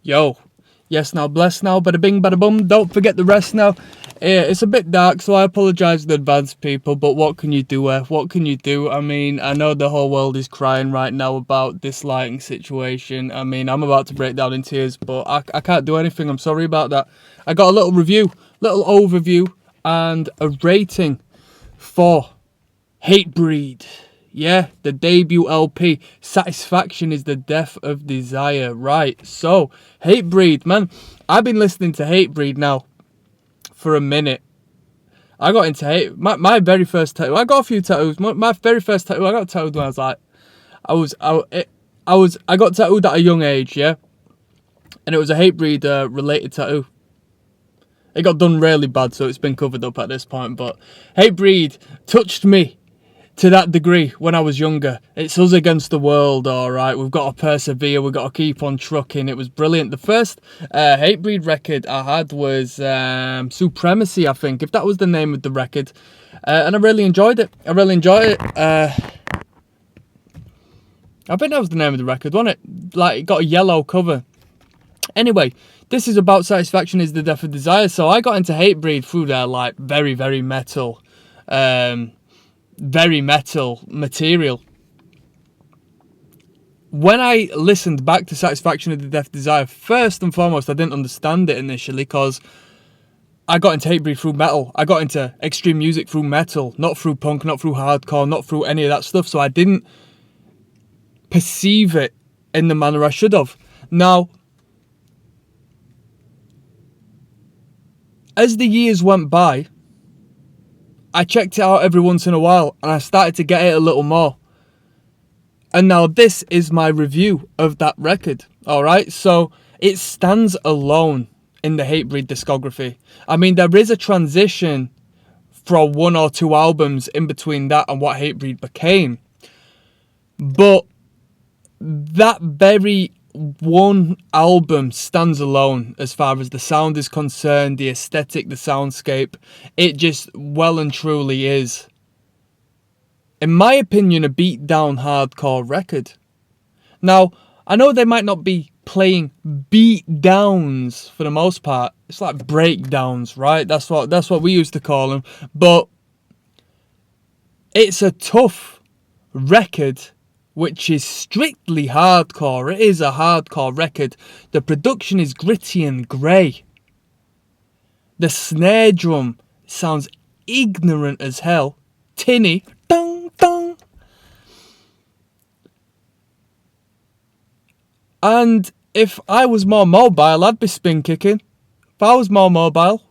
Yo, yes now, bless now, bada bing, bada bum, don't forget the rest now. It's a bit dark, so I apologise in advance, people, but what can you do, what can you do? I mean, I know the whole world is crying right now about this lighting situation. I mean, I'm about to break down in tears, but I can't do anything, I'm sorry about that. I got a little review, little overview, and a rating for HATEBREED. Yeah, the debut LP, Satisfaction is the Death of Desire. Right, so, HATEBREED, man. I've been listening to HATEBREED now for a minute. I got into hate. My very first tattoo. I got a few tattoos. My very first tattoo. I got tattooed when I was like, I got tattooed at a young age, yeah. And it was a HATEBREED related tattoo. It got done really bad, so it's been covered up at this point. But HATEBREED touched me to that degree when I was younger. It's us against the world, alright. We've got to persevere, we've got to keep on trucking. It was brilliant. The first HATEBREED record I had was Supremacy, I think, if that was the name of the record. And I really enjoyed it. I think that was the name of the record, wasn't it? Like, it got a yellow cover. Anyway, this is about Satisfaction is the Death of Desire. So I got into HATEBREED through their, like, very, very metal material. When I listened back to Satisfaction of the Death Desire, first and foremost, I didn't understand it initially because I got into HATEBREED through metal. I got into extreme music through metal, not through punk, not through hardcore, not through any of that stuff. So I didn't perceive it in the manner I should have. Now, as the years went by, I checked it out every once in a while and I started to get it a little more. And now this is my review of that record. Alright, so it stands alone in the HATEBREED discography. I mean, there is a transition from 1 or 2 albums in between that and what HATEBREED became. But that very one album stands alone as far as the sound is concerned, the aesthetic, the soundscape. It just well and truly is, in my opinion, a beat down hardcore record. Now, I know they might not be playing beat downs for the most part. It's like breakdowns, right? That's what we used to call them. But it's a tough record which is strictly hardcore. It is a hardcore record. The production is gritty and grey. The snare drum sounds ignorant as hell. Tinny. Dong, dong. And if I was more mobile, I'd be spin kicking. If I was more mobile,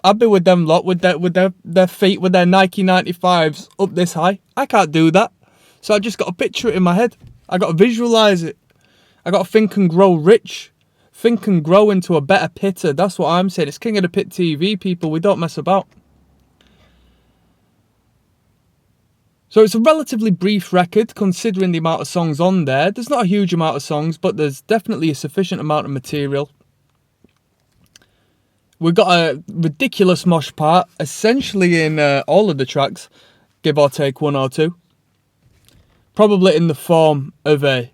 I'd be with them lot, with their feet, with their Nike 95s up this high. I can't do that. So I just got to picture it in my head. I got to visualise it. I got to think and grow rich. Think and grow into a better pitter. That's what I'm saying. It's King of the Pit TV, people. We don't mess about. So it's a relatively brief record, considering the amount of songs on there. There's not a huge amount of songs, but there's definitely a sufficient amount of material. We've got a ridiculous mosh part, essentially in all of the tracks, give or take 1 or 2. Probably in the form of a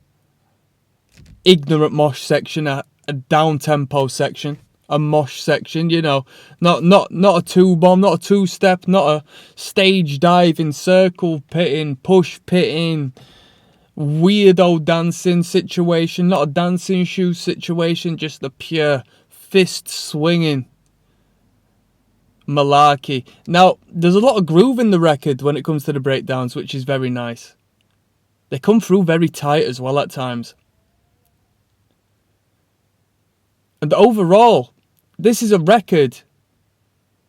ignorant mosh section, a down-tempo section, a mosh section, you know. Not a 2-bomb, not a 2-step, not a stage diving, circle pitting, push pitting, weirdo dancing situation, not a dancing shoe situation, just a pure fist swinging malarkey. Now, there's a lot of groove in the record when it comes to the breakdowns, which is very nice. They come through very tight as well at times. And overall, this is a record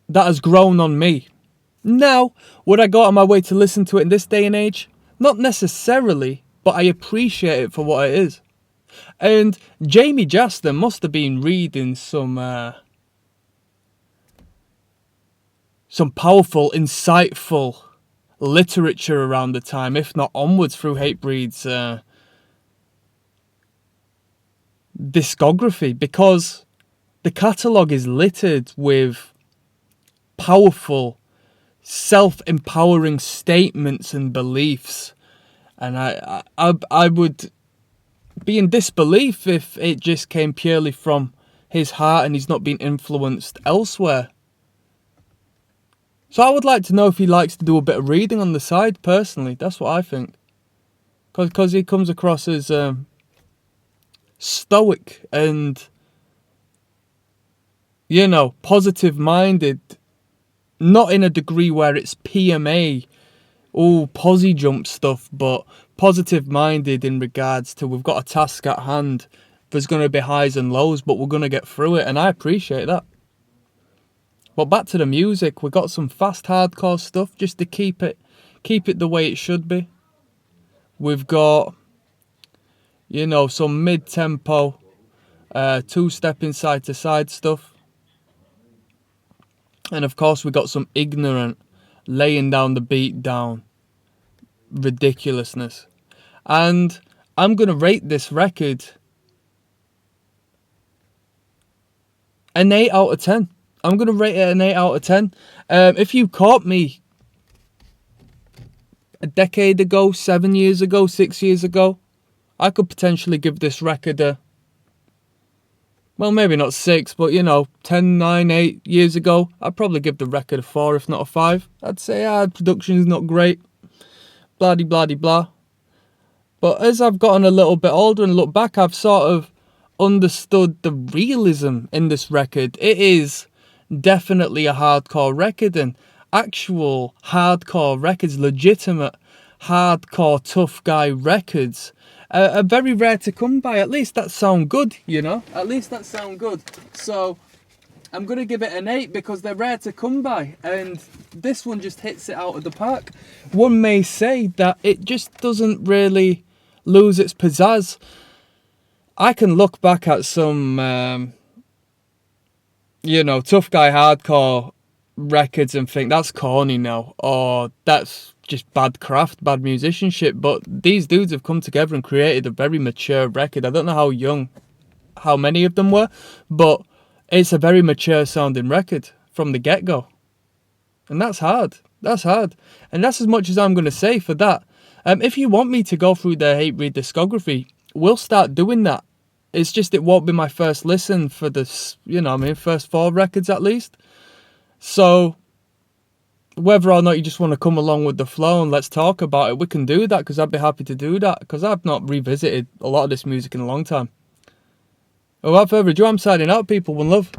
that has grown on me. Now, would I go out of my way to listen to it in this day and age? Not necessarily, but I appreciate it for what it is. And Jamie Jaster must have been reading some powerful, insightful literature around the time, if not onwards, through HATEBREED's discography, because the catalogue is littered with powerful, self-empowering statements and beliefs. And I would be in disbelief if it just came purely from his heart and he's not been influenced elsewhere. So I would like to know if he likes to do a bit of reading on the side, personally. That's what I think. Because he comes across as stoic and, you know, positive-minded. Not in a degree where it's PMA, posy jump stuff, but positive-minded in regards to we've got a task at hand. There's going to be highs and lows, but we're going to get through it, and I appreciate that. But back to the music, we got some fast hardcore stuff just to keep it the way it should be. We've got, you know, some mid-tempo, two-stepping side-to-side stuff. And of course we got some ignorant, laying down the beat down ridiculousness. And I'm going to rate this record an 8 out of 10. I'm going to rate it an 8 out of 10. If you caught me a decade ago, 7 years ago, 6 years ago, I could potentially give this record a, well, maybe not 6, but, you know, 10, 9, 8 years ago, I'd probably give the record a 4, if not a 5. I'd say, production's not great, blah-de-blah-de-blah. But as I've gotten a little bit older and looked back, I've sort of understood the realism in this record. It is definitely a hardcore record, and actual hardcore records, legitimate hardcore tough guy records, are very rare to come by. At least that sound good, you know. At least that sound good. So I'm going to give it an 8 because they're rare to come by. And this one just hits it out of the park. One may say that it just doesn't really lose its pizzazz. I can look back at some, you know, tough guy hardcore records and think that's corny now, or that's just bad craft, bad musicianship. But these dudes have come together and created a very mature record. I don't know how many of them were, but it's a very mature sounding record from the get-go. And that's hard. That's hard. And that's as much as I'm going to say for that. If you want me to go through the HATEBREED discography, we'll start doing that. It's just it won't be my first listen for this, you know, first 4 records at least. So whether or not you just want to come along with the flow and let's talk about it, we can do that, because I'd be happy to do that, because I've not revisited a lot of this music in a long time. Without further ado, I'm signing out, people. One love.